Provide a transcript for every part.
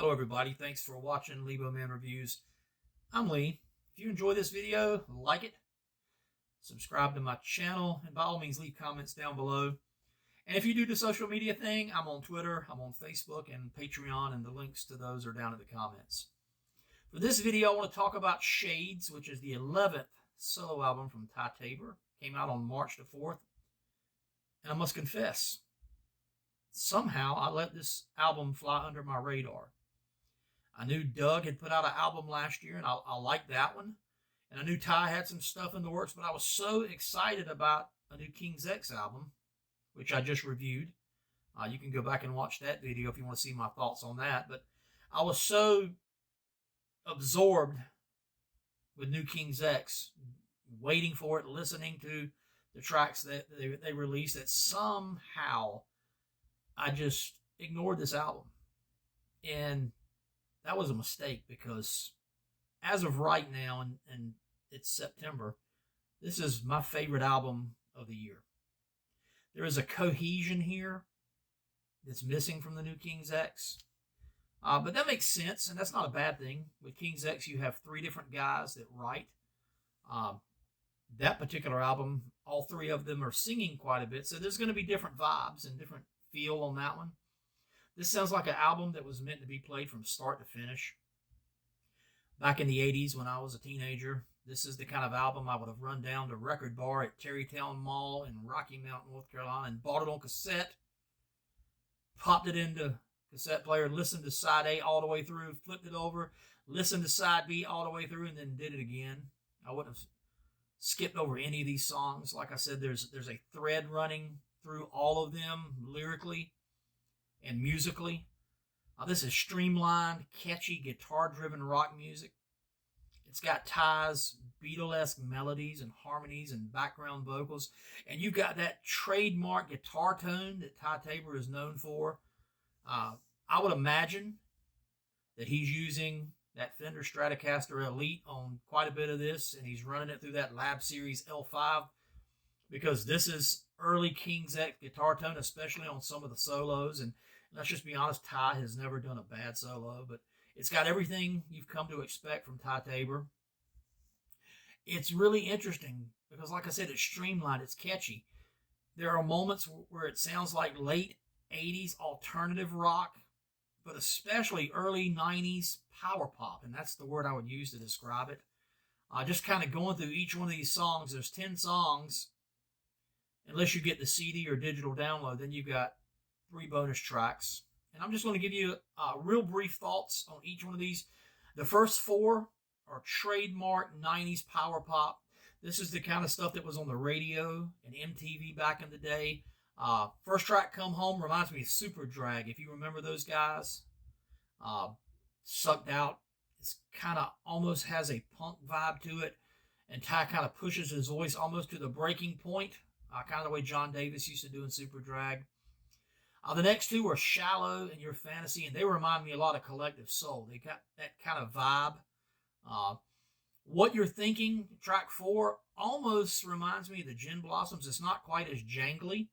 Hello everybody, thanks for watching Lebo Man Reviews. I'm Lee. If you enjoy this video, like it, subscribe to my channel, and by all means leave comments down below. And if you do the social media thing, I'm on Twitter, I'm on Facebook, and Patreon, and the links to those are down in the comments. For this video, I want to talk about Shades, which is the 11th solo album from Ty Tabor. Came out on March the 4th. And I must confess, somehow I let this album fly under my radar. I knew Doug had put out an album last year, and I liked that one. And I knew Ty had some stuff in the works, but I was so excited about a new King's X album, which I just reviewed. You can go back and watch that video if you want to see my thoughts on that. But I was so absorbed with new King's X, waiting for it, listening to the tracks that they released, that somehow I just ignored this album. And that was a mistake, because as of right now, and it's September, this is my favorite album of the year. There is a cohesion here that's missing from the new King's X. But that makes sense, and that's not a bad thing. With King's X, you have three different guys that write. That particular album, all three of them are singing quite a bit, so there's going to be different vibes and different feel on that one. This sounds like an album that was meant to be played from start to finish. Back in the 80s when I was a teenager, this is the kind of album I would have run down to Record Bar at Terrytown Mall in Rocky Mount, North Carolina, and bought it on cassette, popped it into cassette player, listened to side A all the way through, flipped it over, listened to side B all the way through, and then did it again. I wouldn't have skipped over any of these songs. Like I said, there's a thread running through all of them lyrically and musically. This is streamlined, catchy, guitar-driven rock music. It's got Ty's Beatle-esque melodies and harmonies and background vocals. And you've got that trademark guitar tone that Ty Tabor is known for. I would imagine that he's using that Fender Stratocaster Elite on quite a bit of this, and he's running it through that Lab Series L5, because this is early King's X guitar tone, especially on some of the solos. And let's just be honest, Ty has never done a bad solo, but it's got everything you've come to expect from Ty Tabor. It's really interesting because, like I said, it's streamlined, it's catchy. There are moments where it sounds like late 80s alternative rock, but especially early 90s power pop, and that's the word I would use to describe it. Just kind of going through each one of these songs, there's 10 songs. Unless you get the CD or digital download, then you've got 3 bonus tracks. And I'm just going to give you real brief thoughts on each one of these. The first 4 are trademark 90s power pop. This is the kind of stuff that was on the radio and MTV back in the day. First track, Come Home, reminds me of Super Drag. If you remember those guys, Sucked Out. It's kind of almost has a punk vibe to it. And Ty kind of pushes his voice almost to the breaking point. Kind of the way John Davis used to do in Super Drag. The next 2 are Shallow and Your Fantasy, and they remind me a lot of Collective Soul. They got that kind of vibe. What You're Thinking, track 4, almost reminds me of the Gin Blossoms. It's not quite as jangly,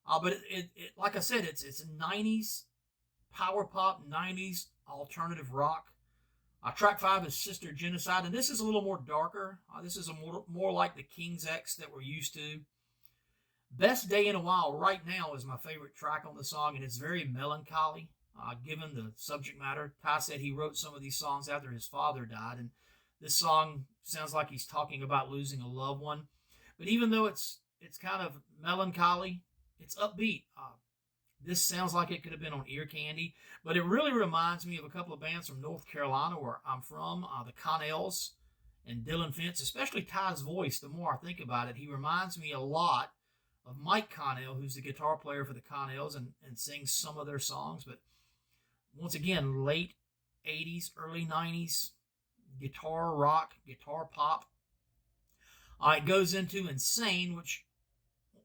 but it like I said, it's a 90s power pop, 90s alternative rock. Track 5 is Sister Genocide, and this is a little more darker. This is more like the King's X that we're used to. Best Day in a While right now is my favorite track on the song, and it's very melancholy given the subject matter. Ty said he wrote some of these songs after his father died, and this song sounds like he's talking about losing a loved one. But even though it's kind of melancholy, it's upbeat. This sounds like it could have been on Ear Candy, but it really reminds me of a couple of bands from North Carolina where I'm from, the Connells and Dylan Fence, especially Ty's voice. The more I think about it, he reminds me a lot of Mike Connell, who's the guitar player for the Connells and sings some of their songs. But once again, late 80s, early 90s, guitar rock, guitar pop. It goes into Insane, which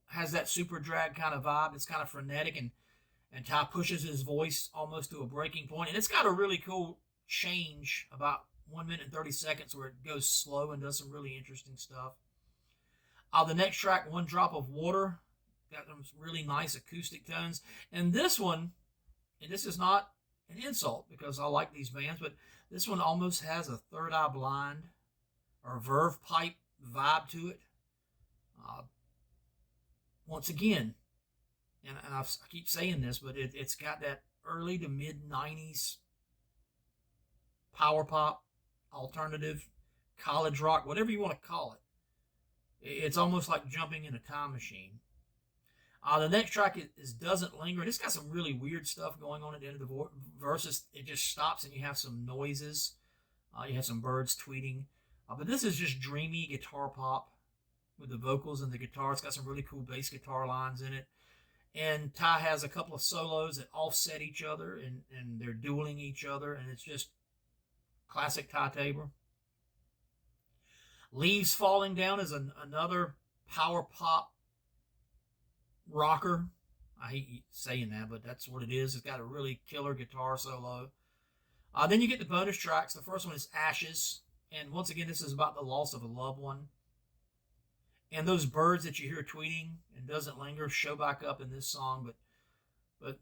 has that Super Drag kind of vibe. It's kind of frenetic, and Ty pushes his voice almost to a breaking point. And it's got a really cool change, about 1 minute and 30 seconds, where it goes slow and does some really interesting stuff. The next track, One Drop of Water, got some really nice acoustic tones. And this one, and this is not an insult because I like these bands, but this one almost has a Third Eye Blind or Verve Pipe vibe to it. Once again, and I keep saying this, but it's got that early to mid 90s power pop, alternative, college rock, whatever you want to call it. It's almost like jumping in a time machine. The next track is Doesn't Linger. It's got some really weird stuff going on at the end of the verses. It just stops and you have some noises. You have some birds tweeting. But this is just dreamy guitar pop with the vocals and the guitar. It's got some really cool bass guitar lines in it. And Ty has a couple of solos that offset each other and they're dueling each other. And it's just classic Ty Tabor. Leaves Falling Down is another power pop rocker. I hate saying that, but that's what it is. It's got a really killer guitar solo. Then you get the bonus tracks. The first one is Ashes. And once again, this is about the loss of a loved one. And those birds that you hear tweeting and Doesn't Linger show back up in this song. But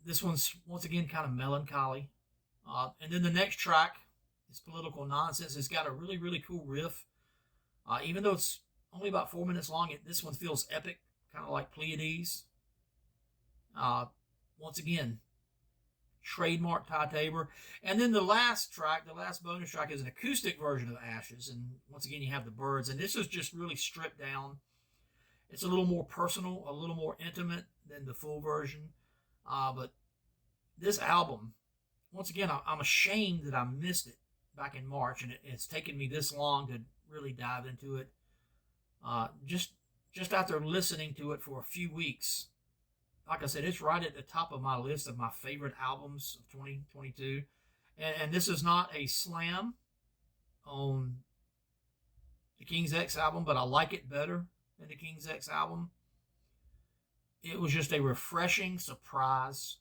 this one's, once again, kind of melancholy. And then the next track is Political Nonsense. It's got a really, really cool riff. Even though it's only about 4 minutes long, this one feels epic, kind of like Pleiades. Once again, trademark Ty Tabor. And then the last track, the last bonus track, is an acoustic version of Ashes. And once again, you have the birds. And this is just really stripped down. It's a little more personal, a little more intimate than the full version. But this album, once again, I'm ashamed that I missed it back in March. And it's taken me this long to really dive into it. Just after listening to it for a few weeks, like I said, it's right at the top of my list of my favorite albums of 2022. And this is not a slam on the King's X album, but I like it better than the King's X album. It was just a refreshing surprise.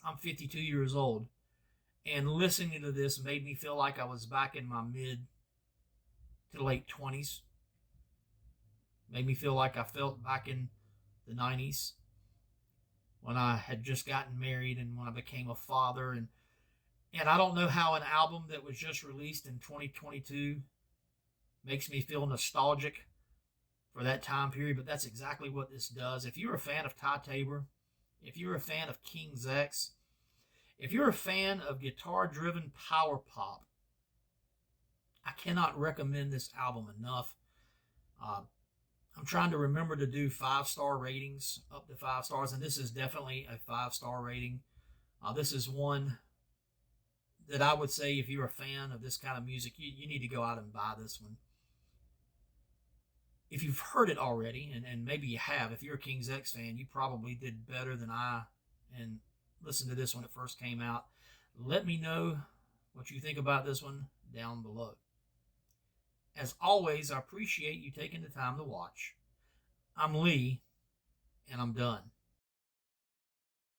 I'm 52 years old, and listening to this made me feel like I was back in my mid to late 20s. Made me feel like I felt back in the 90s. When I had just gotten married and when I became a father. And I don't know how an album that was just released in 2022 makes me feel nostalgic for that time period, but that's exactly what this does. If you're a fan of Ty Tabor, if you're a fan of King's X, if you're a fan of guitar-driven power pop, I cannot recommend this album enough. I'm trying to remember to do 5-star ratings, up to 5 stars, and this is definitely a 5-star rating. This is one that I would say if you're a fan of this kind of music, you need to go out and buy this one. If you've heard it already, and maybe you have, if you're a King's X fan, you probably did better than I and listened to this when it first came out. Let me know what you think about this one down below. As always, I appreciate you taking the time to watch. I'm Lee, and I'm done.